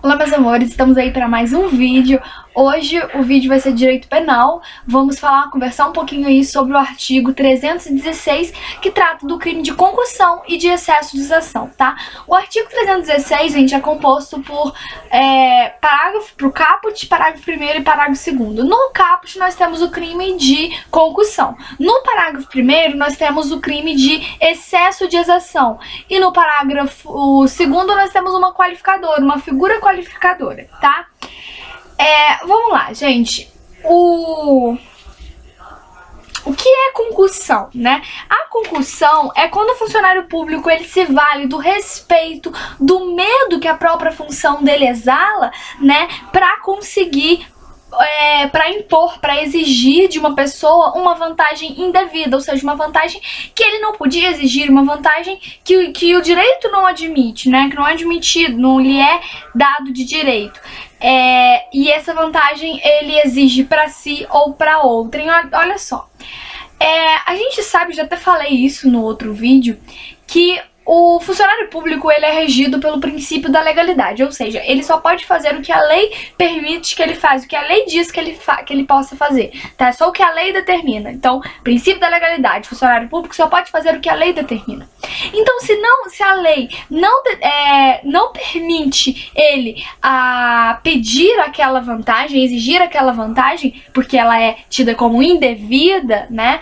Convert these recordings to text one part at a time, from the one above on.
Olá, meus amores, estamos aí para mais um vídeo. Hoje o vídeo vai ser de direito penal. Vamos conversar um pouquinho aí sobre o artigo 316, que trata do crime de concussão e de excesso de ação, tá? O artigo 316, gente, é composto por caput, parágrafo 1º e parágrafo 2º. No caput nós temos o crime de concussão. No parágrafo 1º nós temos o crime de excesso de exação. E no parágrafo 2º nós temos uma qualificadora, uma figura qualificadora, tá? Vamos lá, gente. O que é concussão, né? A concussão é quando o funcionário público ele se vale do respeito, do medo que a própria função dele exala, né, para conseguir para impor, para exigir de uma pessoa uma vantagem indevida, ou seja, uma vantagem que ele não podia exigir, uma vantagem que o direito não admite, né, que não é admitido, não lhe é dado de direito. E essa vantagem ele exige para si ou para outrem. Olha só, a gente sabe, já até falei isso no outro vídeo, que o funcionário público ele é regido pelo princípio da legalidade, ou seja, ele só pode fazer o que a lei permite que ele faça, o que a lei diz que ele possa fazer, tá? É só o que a lei determina. Então, princípio da legalidade, funcionário público só pode fazer o que a lei determina. Então, se a lei não permite ele pedir aquela vantagem, exigir aquela vantagem, porque ela é tida como indevida, né?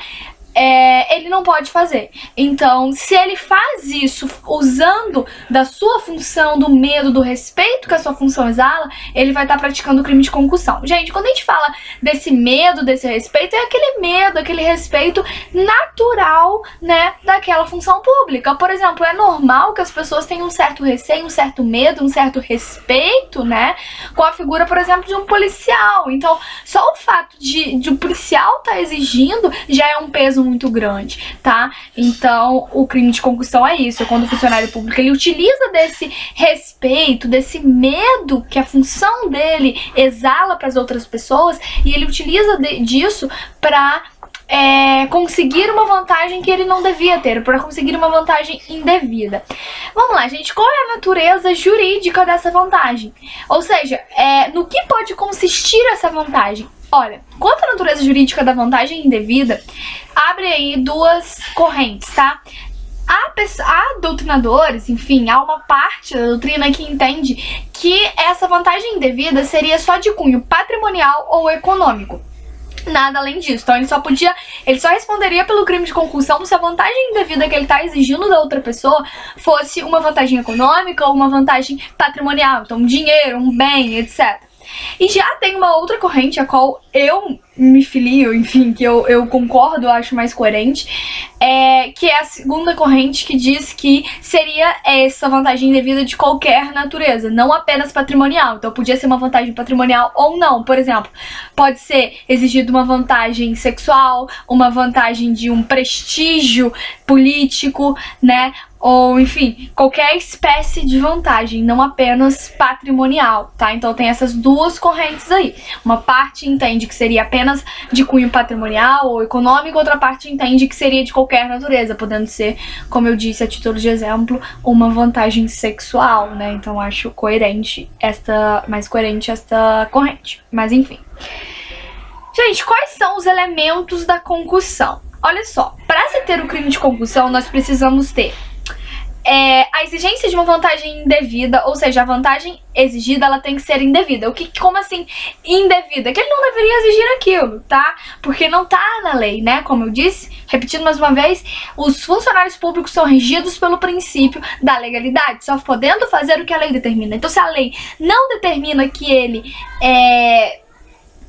Ele não pode fazer. Então, se ele faz isso usando da sua função, do medo, do respeito que a sua função exala, ele vai estar praticando o crime de concussão. Gente, quando a gente fala desse medo, desse respeito, é aquele medo, aquele respeito natural, né, daquela função pública. Por exemplo, é normal que as pessoas tenham um certo receio, um certo medo, um certo respeito, né, com a figura, por exemplo, de um policial. Então, só o fato de um policial estar exigindo já é um peso muito grande, tá? Então, o crime de concussão é isso, é quando o funcionário público ele utiliza desse respeito, desse medo que a função dele exala para as outras pessoas, e ele utiliza disso para conseguir uma vantagem que ele não devia ter, para conseguir uma vantagem indevida. Vamos lá, gente, qual é a natureza jurídica dessa vantagem? Ou seja, no que pode consistir essa vantagem? Olha, quanto à natureza jurídica da vantagem indevida, abre aí duas correntes, tá? Há doutrinadores, enfim, há uma parte da doutrina que entende que essa vantagem indevida seria só de cunho patrimonial ou econômico. Nada além disso. Então ele só responderia pelo crime de concussão se a vantagem indevida que ele está exigindo da outra pessoa fosse uma vantagem econômica ou uma vantagem patrimonial, então um dinheiro, um bem, etc. E já tem uma outra corrente a qual eu me filio, enfim, que eu concordo, eu acho mais coerente, que é a segunda corrente, que diz que seria essa vantagem indevida de qualquer natureza, não apenas patrimonial. Então podia ser uma vantagem patrimonial ou não. Por exemplo, pode ser exigida uma vantagem sexual, uma vantagem de um prestígio político, né? Ou, enfim, qualquer espécie de vantagem, não apenas patrimonial, tá? Então tem essas duas correntes aí. Uma parte entende que seria apenas de cunho patrimonial ou econômico, outra parte entende que seria de qualquer natureza, podendo ser, como eu disse, a título de exemplo, uma vantagem sexual, né? Então acho mais coerente esta corrente. Mas enfim. Gente, quais são os elementos da concussão? Olha só, para se ter o crime de concussão, nós precisamos ter a exigência de uma vantagem indevida, ou seja, a vantagem exigida ela tem que ser indevida. Como assim indevida? Que ele não deveria exigir aquilo, tá? Porque não tá na lei, né? Como eu disse, repetindo mais uma vez, os funcionários públicos são regidos pelo princípio da legalidade, só podendo fazer o que a lei determina. Então, se a lei não determina que ele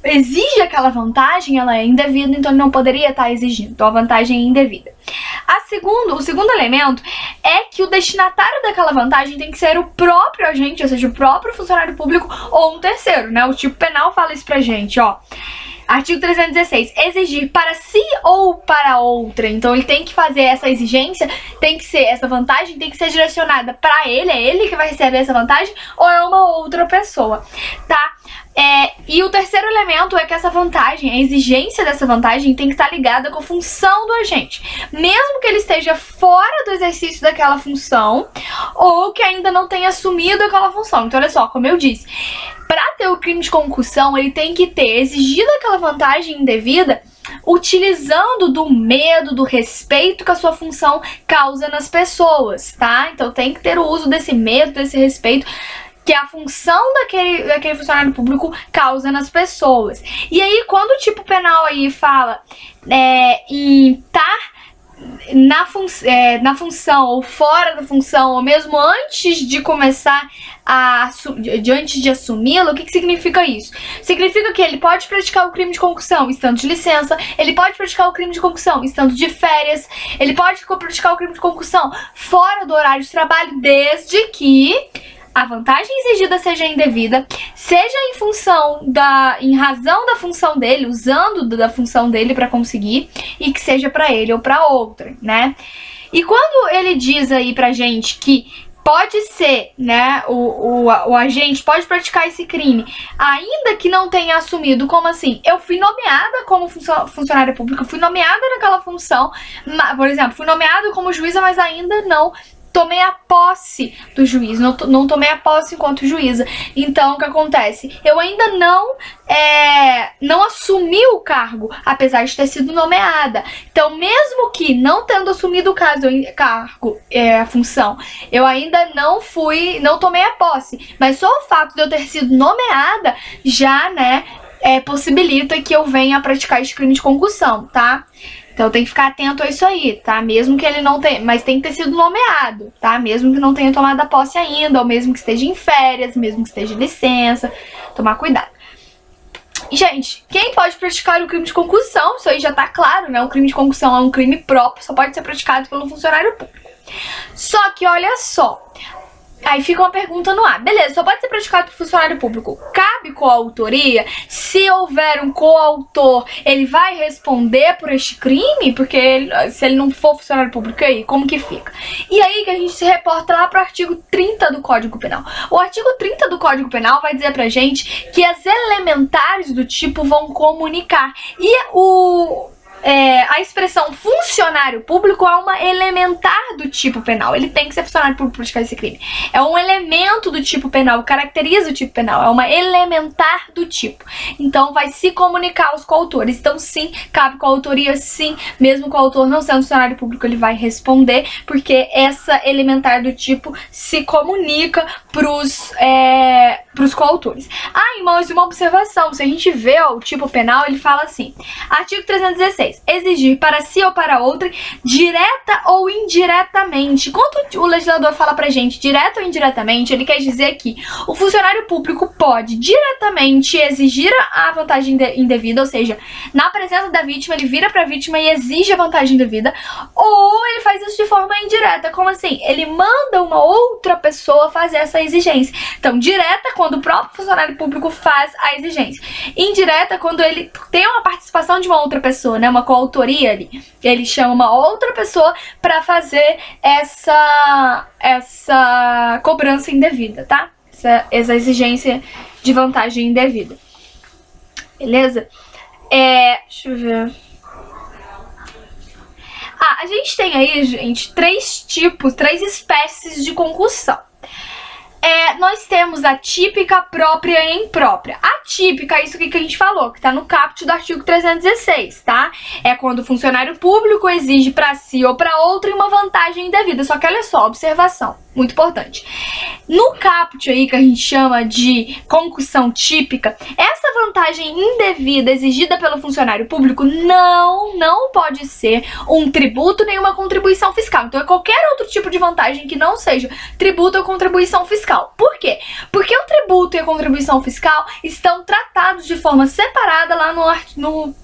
exige aquela vantagem, ela é indevida, então ele não poderia estar exigindo. Então a vantagem é indevida. O segundo elemento é que o destinatário daquela vantagem tem que ser o próprio agente, ou seja, o próprio funcionário público ou um terceiro, né? O tipo penal fala isso pra gente, ó. Artigo 316, exigir para si ou para outra. Então ele tem que fazer essa exigência, essa vantagem tem que ser direcionada para ele, é ele que vai receber essa vantagem, ou é uma outra pessoa, tá? E o terceiro elemento é que essa vantagem, a exigência dessa vantagem tem que estar ligada com a função do agente. Mesmo que ele esteja fora do exercício daquela função ou que ainda não tenha assumido aquela função. Então, olha só, como eu disse, para ter o crime de concussão, ele tem que ter exigido aquela vantagem indevida utilizando do medo, do respeito que a sua função causa nas pessoas, tá? Então tem que ter o uso desse medo, desse respeito que a função daquele funcionário público causa nas pessoas. E aí, quando o tipo penal aí fala em estar na função ou fora da função, ou mesmo antes de começar antes de assumi-lo, o que significa isso? Significa que ele pode praticar o crime de concussão estando de licença, ele pode praticar o crime de concussão estando de férias, ele pode praticar o crime de concussão fora do horário de trabalho, desde que a vantagem exigida seja indevida, seja em razão da função dele, usando da função dele para conseguir, e que seja para ele ou para outra, né? E quando ele diz aí pra gente que pode ser, né, o agente pode praticar esse crime, ainda que não tenha assumido, como assim? Eu fui nomeada como funcionária pública, fui nomeada naquela função, por exemplo, fui nomeada como juíza, mas ainda não tomei a posse do juiz, não tomei a posse enquanto juíza. Então, o que acontece? Eu ainda não assumi o cargo, apesar de ter sido nomeada. Então, mesmo que não tendo assumido o cargo, a função, eu ainda não tomei a posse. Mas só o fato de eu ter sido nomeada já, né, possibilita que eu venha a praticar esse crime de concussão, tá? Então tem que ficar atento a isso aí, tá? Mesmo que ele não tenha, mas tem que ter sido nomeado, tá? Mesmo que não tenha tomado a posse ainda, ou mesmo que esteja em férias, mesmo que esteja de licença, tomar cuidado. E, gente, quem pode praticar o crime de concussão? Isso aí já tá claro, né? O crime de concussão é um crime próprio, só pode ser praticado pelo funcionário público. Só que, olha só, aí fica uma pergunta no ar. Beleza, só pode ser praticado por funcionário público. Cabe coautoria? Se houver um coautor, ele vai responder por este crime? Porque se ele não for funcionário público, aí, como que fica? E aí que a gente se reporta lá pro artigo 30 do Código Penal. O artigo 30 do Código Penal vai dizer pra gente que as elementares do tipo vão comunicar. E a expressão funcionário público é uma elementar do tipo penal. Ele tem que ser funcionário público para praticar esse crime. É um elemento do tipo penal, caracteriza o tipo penal. É uma elementar do tipo. Então vai se comunicar aos coautores. Então sim, cabe coautoria, sim. Mesmo o coautor não sendo funcionário público, ele vai responder, porque essa elementar do tipo se comunica pros coautores. Irmãos, uma observação. Se a gente vê o tipo penal, ele fala assim, artigo 316. Exigir para si ou para outra, direta ou indiretamente. Quando o legislador fala pra gente direta ou indiretamente, ele quer dizer que o funcionário público pode diretamente exigir a vantagem indevida, ou seja, na presença da vítima, ele vira pra vítima e exige a vantagem indevida, ou ele faz isso de forma indireta. Como assim? Ele manda uma outra pessoa fazer essa exigência. Então, direta, quando o próprio funcionário público faz a exigência. Indireta, quando ele tem uma participação de uma outra pessoa, né, uma coautoria ali. Ele chama uma outra pessoa para fazer essa cobrança indevida, tá? Essa exigência de vantagem indevida. Beleza? Deixa eu ver. A gente tem aí, gente, três espécies de concussão. Nós temos a típica, própria e imprópria. A típica é isso aqui que a gente falou, que tá no caput do artigo 316, tá? É quando o funcionário público exige pra si ou pra outro uma vantagem indevida. Só que olha só, observação, muito importante. No caput aí, que a gente chama de concussão típica, essa vantagem indevida exigida pelo funcionário público não pode ser um tributo nem uma contribuição fiscal. Então é qualquer outro tipo de vantagem que não seja tributo ou contribuição fiscal. Por quê? Porque o tributo e a contribuição fiscal estão tratados de forma separada lá no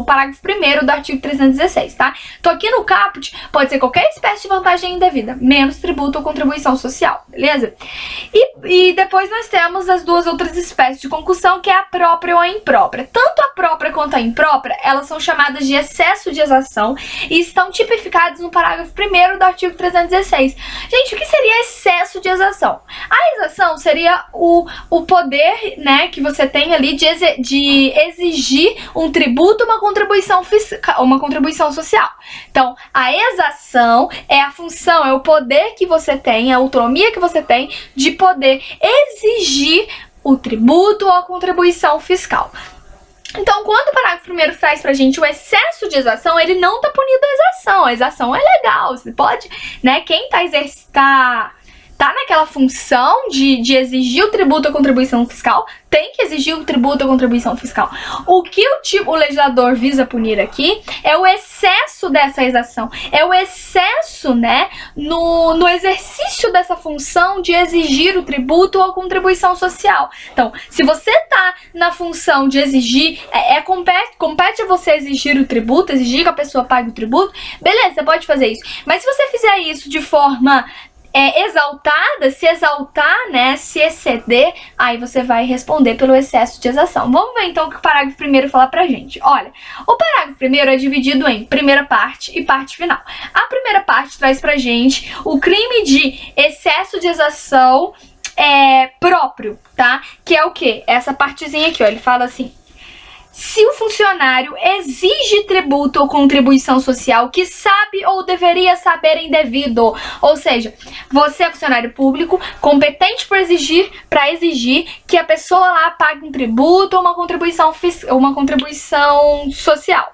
parágrafo 1º do artigo 316, tá? Então aqui no caput pode ser qualquer espécie de vantagem indevida, menos tributo ou contribuição social, beleza? E depois nós temos as duas outras espécies de concussão, que é a própria ou a imprópria. Tanto a própria quanto a imprópria, elas são chamadas de excesso de exação e estão tipificadas no parágrafo 1º do artigo 316. Gente, o que seria excesso de exação? exação. A exação seria o poder, né, que você tem ali de exigir um tributo, uma contribuição fiscal, uma contribuição social. Então, a exação é a função, é o poder que você tem, a autonomia que você tem de poder exigir o tributo ou a contribuição fiscal. Então, quando o parágrafo primeiro traz pra gente o excesso de exação, ele não tá punindo a exação. A exação é legal, você pode, né, quem tá naquela função de exigir o tributo ou contribuição fiscal, tem que exigir o tributo ou contribuição fiscal. O que o legislador visa punir aqui é o excesso dessa exação, é o excesso, né, no exercício dessa função de exigir o tributo ou a contribuição social. Então, se você tá na função de exigir, compete a você exigir o tributo, exigir que a pessoa pague o tributo, beleza, você pode fazer isso. Mas se você fizer isso de forma exaltada, se exaltar, né, se exceder, aí você vai responder pelo excesso de exação. Vamos ver então o que o parágrafo primeiro fala pra gente. Olha, o parágrafo primeiro é dividido em primeira parte e parte final. A primeira parte traz pra gente o crime de excesso de exação próprio, tá? Que é o quê? Essa partezinha aqui, ó, ele fala assim: se o funcionário exige tributo ou contribuição social que sabe ou deveria saber indevido, ou seja, você é funcionário público competente para exigir que a pessoa lá pague um tributo ou uma contribuição social.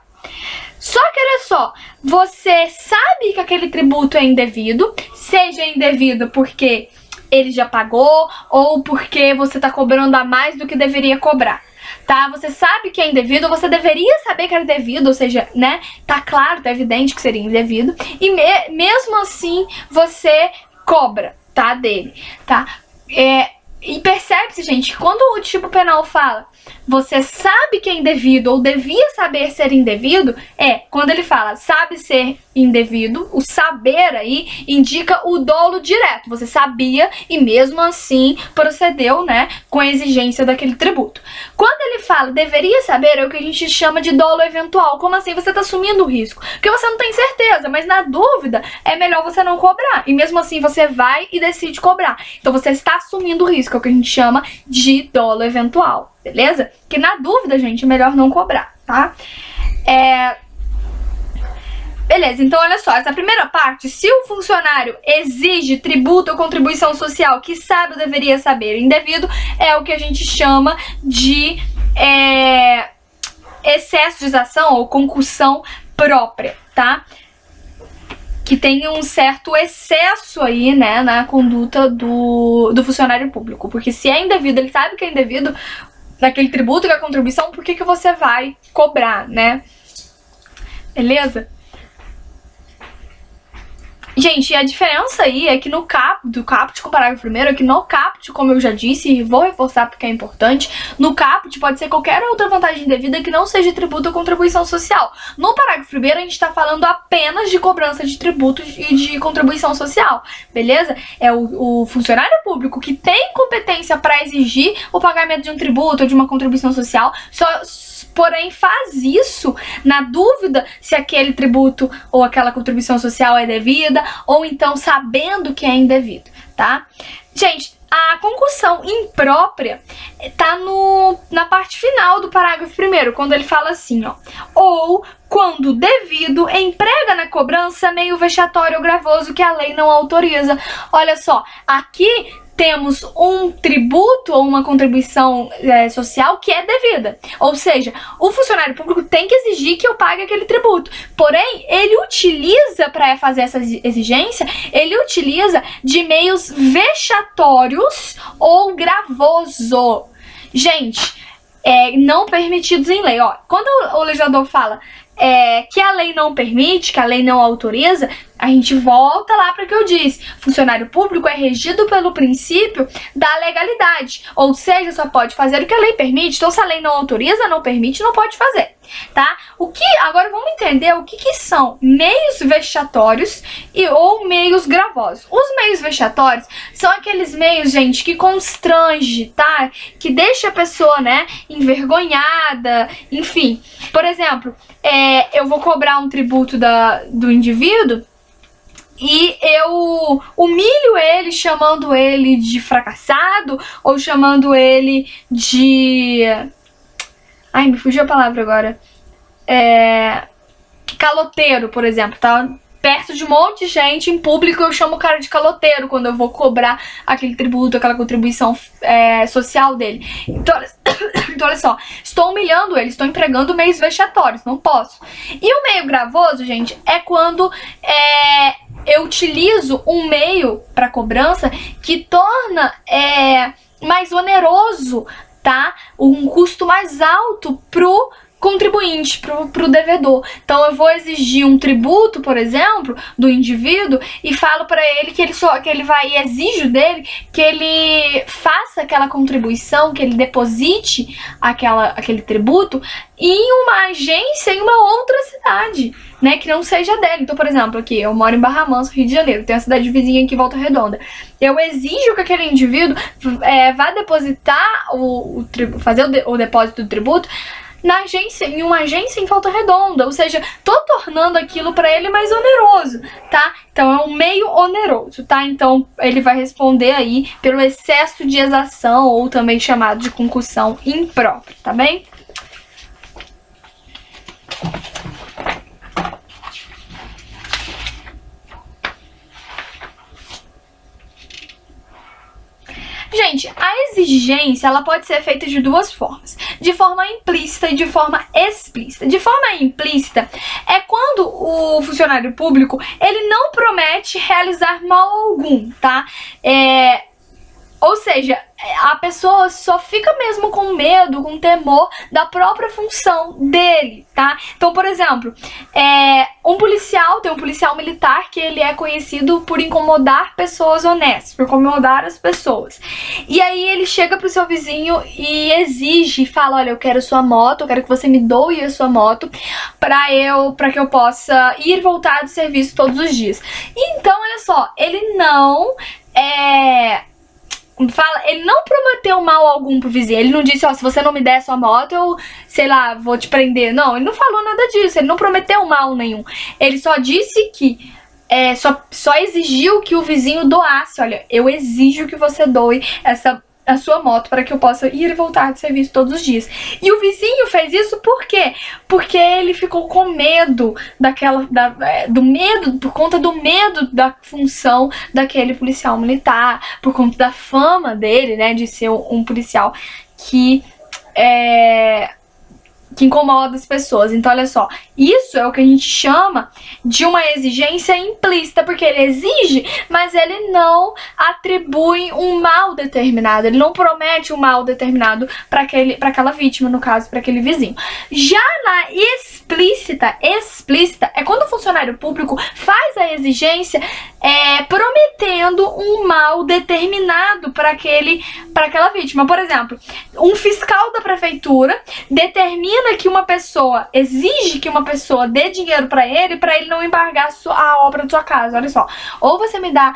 Só que olha só, você sabe que aquele tributo é indevido, seja indevido porque ele já pagou ou porque você está cobrando a mais do que deveria cobrar. Tá? Você sabe que é indevido, você deveria saber que era devido, ou seja, né, tá claro, tá evidente que seria indevido, e mesmo assim você cobra, tá, dele, tá? E percebe-se, gente, que quando o tipo penal fala você sabe que é indevido ou devia saber ser indevido, quando ele fala sabe ser indevido, o saber aí indica o dolo direto. Você sabia e mesmo assim procedeu, né, com a exigência daquele tributo. Quando ele fala deveria saber, é o que a gente chama de dolo eventual. Como assim? Você está assumindo o risco, porque você não tem certeza, mas na dúvida é melhor você não cobrar. E mesmo assim você vai e decide cobrar. Então você está assumindo o risco, é o que a gente chama de dolo eventual. Beleza? Que na dúvida, gente, é melhor não cobrar, tá? Beleza, então olha só, essa primeira parte, se o funcionário exige tributo ou contribuição social que sabe ou deveria saber indevido, é o que a gente chama de excesso de exação ou concussão própria, tá? Que tem um certo excesso aí, né, na conduta do funcionário público. Porque se é indevido, ele sabe que é indevido daquele tributo, da contribuição, por que você vai cobrar, né? Beleza? Gente, e a diferença aí é que no do caput com o parágrafo primeiro, é que no caput, como eu já disse, e vou reforçar porque é importante, no caput pode ser qualquer outra vantagem devida que não seja tributo ou contribuição social. No parágrafo primeiro, a gente tá falando apenas de cobrança de tributos e de contribuição social, beleza? É o funcionário público que tem competência para exigir o pagamento de um tributo ou de uma contribuição social, porém faz isso na dúvida se aquele tributo ou aquela contribuição social é devida, ou então sabendo que é indevido, tá? Gente, a concussão imprópria tá na parte final do parágrafo primeiro, quando ele fala assim, ó, ou quando devido emprega na cobrança meio vexatório ou gravoso que a lei não autoriza. Olha só, aqui temos um tributo ou uma contribuição social que é devida. Ou seja, o funcionário público tem que exigir que eu pague aquele tributo. Porém, ele utiliza, para fazer essa exigência, ele utiliza de meios vexatórios ou gravoso. Gente, não permitidos em lei. Ó, quando o legislador fala que a lei não permite, que a lei não autoriza, a gente volta lá para o que eu disse. Funcionário público é regido pelo princípio da legalidade, ou seja, só pode fazer o que a lei permite. Então, se a lei não autoriza, não permite, não pode fazer, tá? Agora vamos entender o que são meios vexatórios ou meios gravosos. Os meios vexatórios são aqueles meios, gente, que constrange, tá? Que deixa a pessoa, né, envergonhada, enfim. Por exemplo, eu vou cobrar um tributo do indivíduo e eu humilho ele chamando ele de fracassado ou chamando ele de... Ai, me fugiu a palavra agora. Caloteiro, por exemplo, tá? Perto de um monte de gente, em público, eu chamo o cara de caloteiro quando eu vou cobrar aquele tributo, aquela contribuição social dele. Então, olha só, estou humilhando ele, estou empregando meios vexatórios, não posso. E o meio gravoso, gente, é quando eu utilizo um meio para cobrança que torna mais oneroso, tá? Um custo mais alto pro contribuinte, pro devedor. Então eu vou exigir um tributo, por exemplo, do indivíduo e falo para ele que ele vai e exijo dele que ele faça aquela contribuição, que ele deposite aquele tributo em uma agência em uma outra cidade, né, que não seja dele. Então, por exemplo, aqui, eu moro em Barra Mansa, Rio de Janeiro, tem uma cidade vizinha aqui, Volta Redonda. Eu exijo que aquele indivíduo vá depositar fazer o depósito do tributo em uma agência em Volta Redonda, ou seja, tô tornando aquilo para ele mais oneroso, tá? Então é um meio oneroso, tá? Então ele vai responder aí pelo excesso de exação, ou também chamado de concussão imprópria, tá bem? Gente, a exigência, ela pode ser feita de duas formas. De forma implícita e de forma explícita. De forma implícita é quando o funcionário público, ele não promete realizar mal algum, tá? Ou seja, a pessoa só fica mesmo com medo, com temor da própria função dele, tá? Então, por exemplo, tem um policial militar que ele é conhecido por incomodar pessoas honestas, por incomodar as pessoas. E aí ele chega pro seu vizinho e exige, fala, olha, eu quero sua moto, eu quero que você me doe a sua moto pra que eu possa ir e voltar do serviço todos os dias. Então, olha só, ele não ele não prometeu mal algum pro vizinho. Ele não disse, ó, se você não me der sua moto, eu, sei lá, vou te prender. Não, ele não falou nada disso. Ele não prometeu mal nenhum. Ele só disse que só exigiu que o vizinho doasse. Olha, eu exijo que você doe a sua moto para que eu possa ir e voltar de serviço todos os dias. E o vizinho fez isso por quê? Porque ele ficou com medo por conta do medo da função daquele policial militar, por conta da fama dele, né, de ser um policial que incomoda as pessoas. Então, olha só, isso é o que a gente chama de uma exigência implícita, porque ele exige, mas ele não atribui um mal determinado, ele não promete um mal determinado para aquela vítima, no caso, para aquele vizinho. Já na explícita é quando o funcionário público faz a exigência prometendo um mal determinado para aquela vítima. Por exemplo, um fiscal da prefeitura determina que exige que uma pessoa dê dinheiro para ele não embargar a obra da sua casa. Olha só, ou você me dá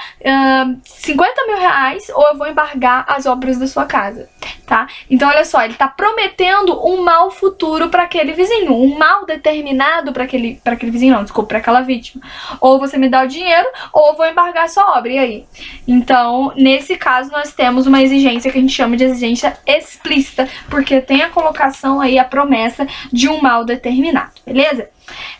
50 mil reais ou eu vou embargar as obras da sua casa, tá? Então, olha só, ele tá prometendo um mal futuro para aquele vizinho, um mal determinado para aquele vizinho, não, desculpa, para aquela vítima. Ou você me dá o dinheiro ou eu vou embargar a sua obra, e aí? Então, nesse caso, nós temos uma exigência que a gente chama de exigência explícita, porque tem a colocação aí, a promessa de um mal determinado, beleza?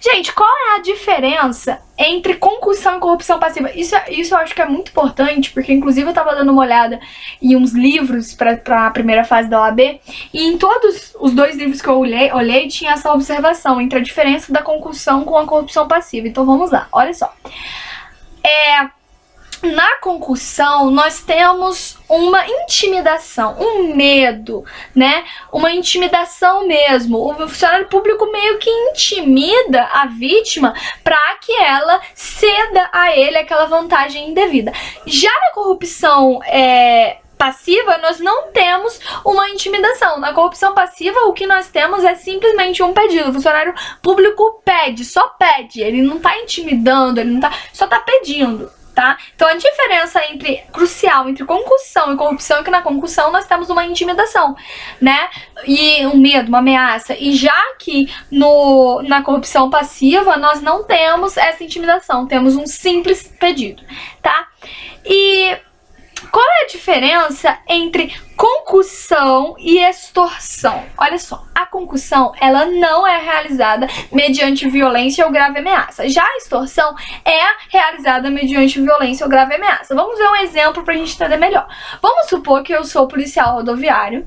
Gente, qual é a diferença entre concussão e corrupção passiva? Isso eu acho que é muito importante, porque inclusive eu tava dando uma olhada em uns livros para a primeira fase da OAB, e em todos os dois livros que eu olhei tinha essa observação entre a diferença da concussão com a corrupção passiva. Então vamos lá, olha só. Na concussão, nós temos uma intimidação, um medo, né? Uma intimidação mesmo. O funcionário público meio que intimida a vítima para que ela ceda a ele aquela vantagem indevida. Já na corrupção passiva, nós não temos uma intimidação. Na corrupção passiva, o que nós temos é simplesmente um pedido. O funcionário público pede, só pede. Ele não tá intimidando, só tá pedindo. tá? Então a diferença crucial entre concussão e corrupção é que na concussão nós temos uma intimidação, né? E um medo, uma ameaça. E já que na corrupção passiva nós não temos essa intimidação, temos um simples pedido, tá? E qual é a diferença entre concussão e extorsão? Olha só, a concussão, ela não é realizada mediante violência ou grave ameaça. Já a extorsão é realizada mediante violência ou grave ameaça. Vamos ver um exemplo pra gente entender melhor. Vamos supor que eu sou policial rodoviário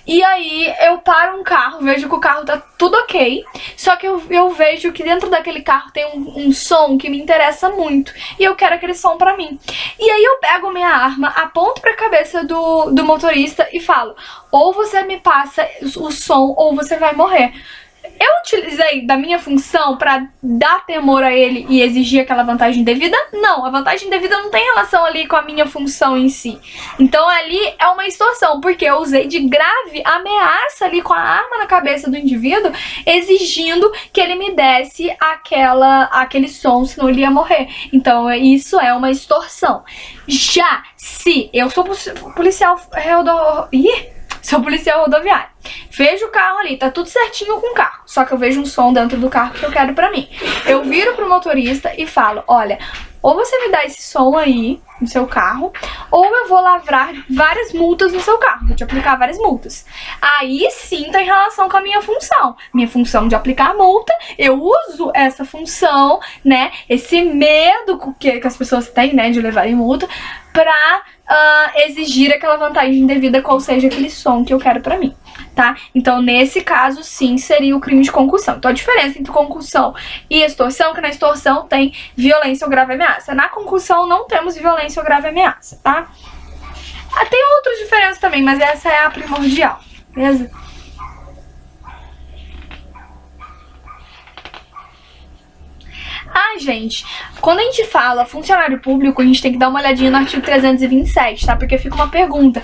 e aí eu paro um carro, vejo que o carro tá tudo ok, só que eu vejo que dentro daquele carro tem um som que me interessa muito e eu quero aquele som pra mim. E aí eu pego minha arma, aponto pra cabeça do motorista e falo: ou você me passa o som ou você vai morrer. Eu utilizei da minha função pra dar temor a ele e exigir aquela vantagem devida? Não, a vantagem devida não tem relação ali com a minha função em si. Então ali é uma extorsão, porque eu usei de grave ameaça ali com a arma na cabeça do indivíduo, exigindo que ele me desse aquele som, senão ele ia morrer. Então isso é uma extorsão. Já se eu sou policial rodoviário, vejo o carro ali, tá tudo certinho com o carro, só que eu vejo um som dentro do carro que eu quero pra mim. Eu viro pro motorista e falo: olha, ou você me dá esse som aí no seu carro, ou eu vou lavrar várias multas no seu carro, vou te aplicar várias multas. Aí sim tá em relação com a minha função de aplicar multa. Eu uso essa função, né, esse medo que as pessoas têm, né, de levarem multa, pra exigir aquela vantagem devida, qual seja aquele som que eu quero pra mim, tá? Então, nesse caso, sim, seria o crime de concussão. Então, a diferença entre concussão e extorsão é que na extorsão tem violência ou grave ameaça. Na concussão não temos violência ou grave ameaça, tá? Tem outras diferenças também, mas essa é a primordial, beleza? Gente, quando a gente fala funcionário público, a gente tem que dar uma olhadinha no artigo 327, tá? Porque fica uma pergunta: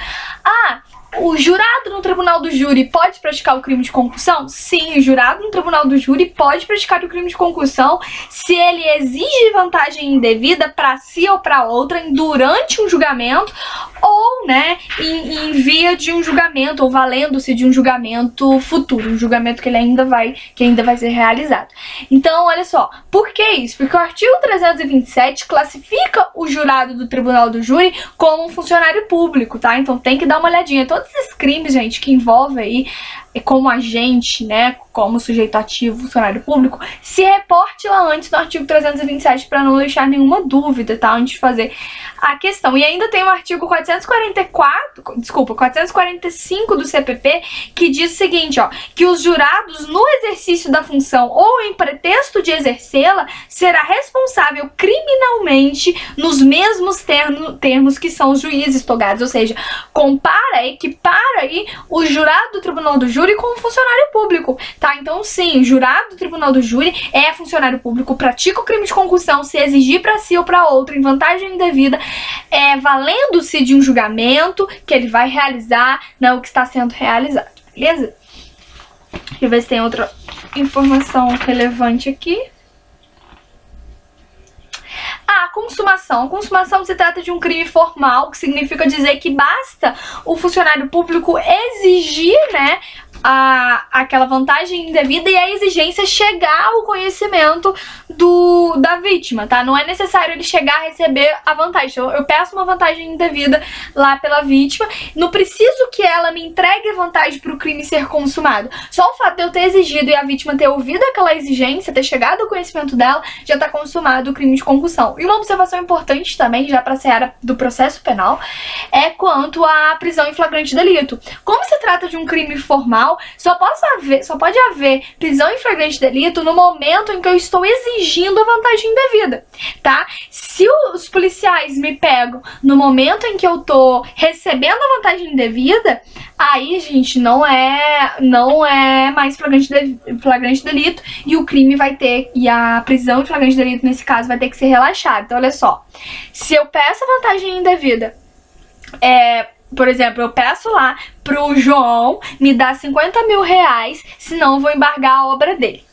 o jurado no tribunal do júri pode praticar o crime de concussão? Sim, o jurado no tribunal do júri pode praticar o crime de concussão se ele exige vantagem indevida para si ou para outra durante um julgamento ou, né, em via de um julgamento ou valendo-se de um julgamento futuro, um julgamento que ainda vai ser realizado. Então, olha só, por que isso? Porque o artigo 327 classifica o jurado do tribunal do júri como um funcionário público, tá? Então tem que dar uma olhadinha. Todos esses crimes, gente, que envolvem aí como agente, né, como sujeito ativo, funcionário público, se reporte lá antes no artigo 327 para não deixar nenhuma dúvida, tá, antes de fazer a questão. E ainda tem o artigo 445 do CPP, que diz o seguinte, ó, que os jurados no exercício da função ou em pretexto de exercê-la será responsável criminalmente nos mesmos termos que são os juízes togados, ou seja, equipara aí o jurado do tribunal do júri com um funcionário público, tá? Então, sim, o jurado do tribunal do júri é funcionário público, pratica o crime de concussão se exigir para si ou para outra em vantagem indevida, valendo-se de um julgamento que ele vai realizar, né, o que está sendo realizado, beleza? Deixa eu ver se tem outra informação relevante aqui. Consumação. Consumação se trata de um crime formal, que significa dizer que basta o funcionário público exigir, né, aquela vantagem indevida e a exigência chegar ao conhecimento da vítima, tá? Não é necessário ele chegar a receber a vantagem. Então, eu peço uma vantagem indevida lá pela vítima, não preciso que ela me entregue a vantagem para o crime ser consumado. Só o fato de eu ter exigido e a vítima ter ouvido aquela exigência, ter chegado ao conhecimento dela, já está consumado o crime de concussão. E uma observação importante também, já para a seara do processo penal, é quanto à prisão em flagrante delito. Como se trata de um crime formal, só pode haver prisão em flagrante delito no momento em que eu estou exigindo a vantagem indevida, tá? Se os policiais me pegam no momento em que eu tô recebendo a vantagem indevida, aí, gente, não é mais flagrante delito e o crime vai ter, e a prisão em flagrante delito nesse caso vai ter que ser relaxada. Então, olha só, se eu peço a vantagem indevida, por exemplo, eu peço lá pro João me dar 50 mil reais, senão eu vou embargar a obra dele.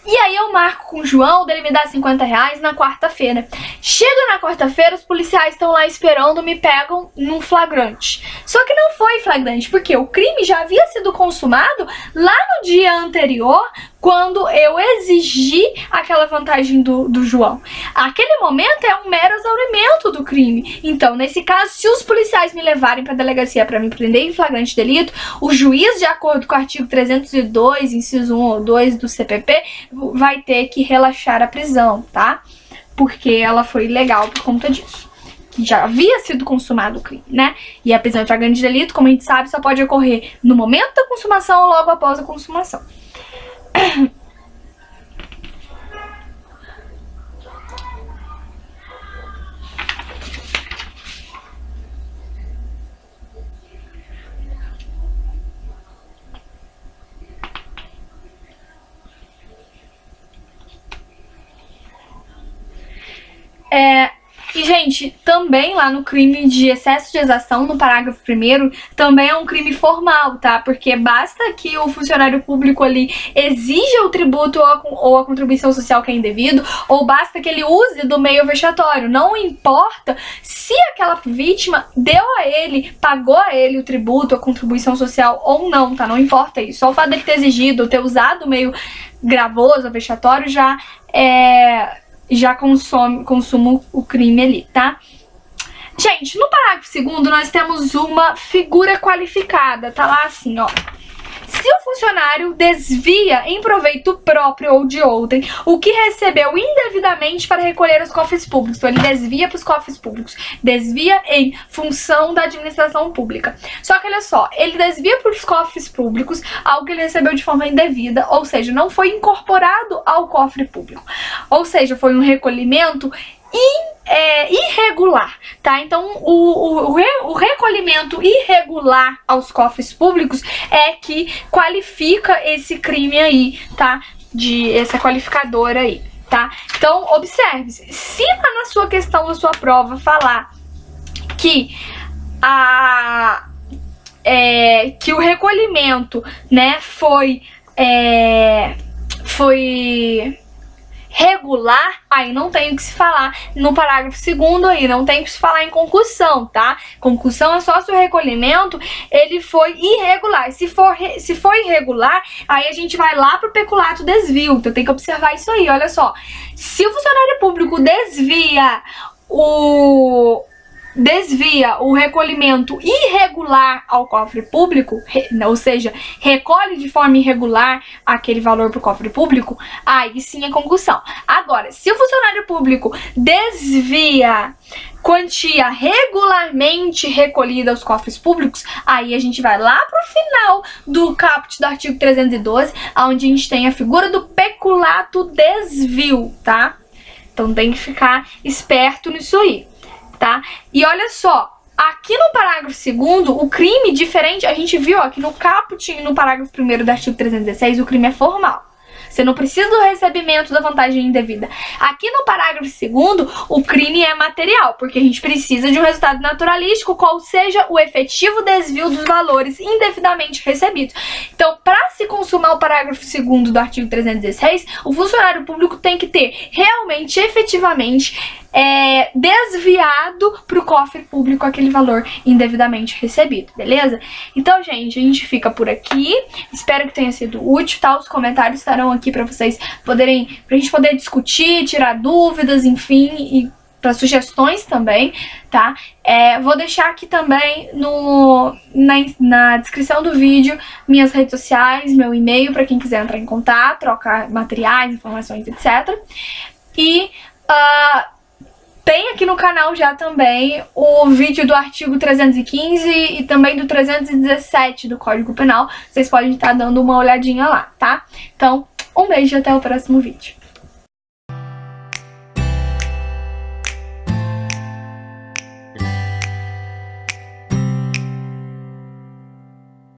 E aí eu marco com o João dele me dar 50 reais na quarta-feira. Chega na quarta-feira, os policiais estão lá esperando, me pegam num flagrante. Só que não foi flagrante, porque o crime já havia sido consumado lá no dia anterior, quando eu exigi aquela vantagem do João. Aquele momento é um mero exaurimento do crime. Então, nesse caso, se os policiais me levarem para a delegacia para me prender em flagrante delito, o juiz, de acordo com o artigo 302, inciso 1 ou 2 do CPP, vai ter que relaxar a prisão, tá? Porque ela foi ilegal por conta disso. Que já havia sido consumado o crime, né? E a prisão em flagrante delito, como a gente sabe, só pode ocorrer no momento da consumação ou logo após a consumação. E, gente, também lá no crime de excesso de exação, no parágrafo 1º, também é um crime formal, tá? Porque basta que o funcionário público ali exija o tributo ou a contribuição social que é indevido, ou basta que ele use do meio vexatório. Não importa se aquela vítima deu a ele, pagou a ele o tributo, a contribuição social ou não, tá? Não importa isso. Só o fato dele ter exigido, ter usado o meio gravoso, vexatório, já consumo o crime ali, tá? Gente, no parágrafo 2º nós temos uma figura qualificada, tá lá assim, ó. Se o funcionário desvia em proveito próprio ou de outrem o que recebeu indevidamente para recolher os cofres públicos, então ele desvia para os cofres públicos, desvia em função da administração pública. Só que olha só, ele desvia para os cofres públicos algo que ele recebeu de forma indevida, ou seja, não foi incorporado ao cofre público, ou seja, foi um recolhimento irregular, tá? Então, o recolhimento irregular aos cofres públicos é que qualifica esse crime aí, tá? Essa qualificadora aí, tá? Então, observe-se, se na sua questão, na sua prova, falar que que o recolhimento, né, foi regular, aí não tem o que se falar no parágrafo 2º aí, não tem o que se falar em concussão, tá? Concussão é só se o recolhimento ele foi irregular. Se for irregular, aí a gente vai lá pro peculato desvio. Então tem que observar isso aí, olha só. Se o funcionário público desvia o recolhimento irregular ao cofre público, ou seja, recolhe de forma irregular aquele valor para o cofre público, aí sim é concussão. Agora, se o funcionário público desvia quantia regularmente recolhida aos cofres públicos, aí a gente vai lá pro final do caput do artigo 312, onde a gente tem a figura do peculato desvio, tá? Então tem que ficar esperto nisso aí, tá? E olha só, aqui no parágrafo 2º, o crime diferente, a gente viu aqui no caput e no parágrafo 1º do artigo 316, o crime é formal. Você não precisa do recebimento da vantagem indevida. Aqui no parágrafo 2º, o crime é material, porque a gente precisa de um resultado naturalístico, qual seja o efetivo desvio dos valores indevidamente recebidos. Então, para se consumar o parágrafo 2º do artigo 316, o funcionário público tem que ter realmente, efetivamente, desviado para o cofre público aquele valor indevidamente recebido, beleza? Então, gente, a gente fica por aqui. Espero que tenha sido útil, tá? Os comentários estarão aqui para vocês poderem, pra gente poder discutir, tirar dúvidas, enfim, e para sugestões também, tá? Vou deixar aqui também na descrição do vídeo minhas redes sociais, meu e-mail para quem quiser entrar em contato, trocar materiais, informações, etc. E tem aqui no canal já também o vídeo do artigo 315 e também do 317 do Código Penal. Vocês podem estar dando uma olhadinha lá, tá? Então, um beijo e até o próximo vídeo.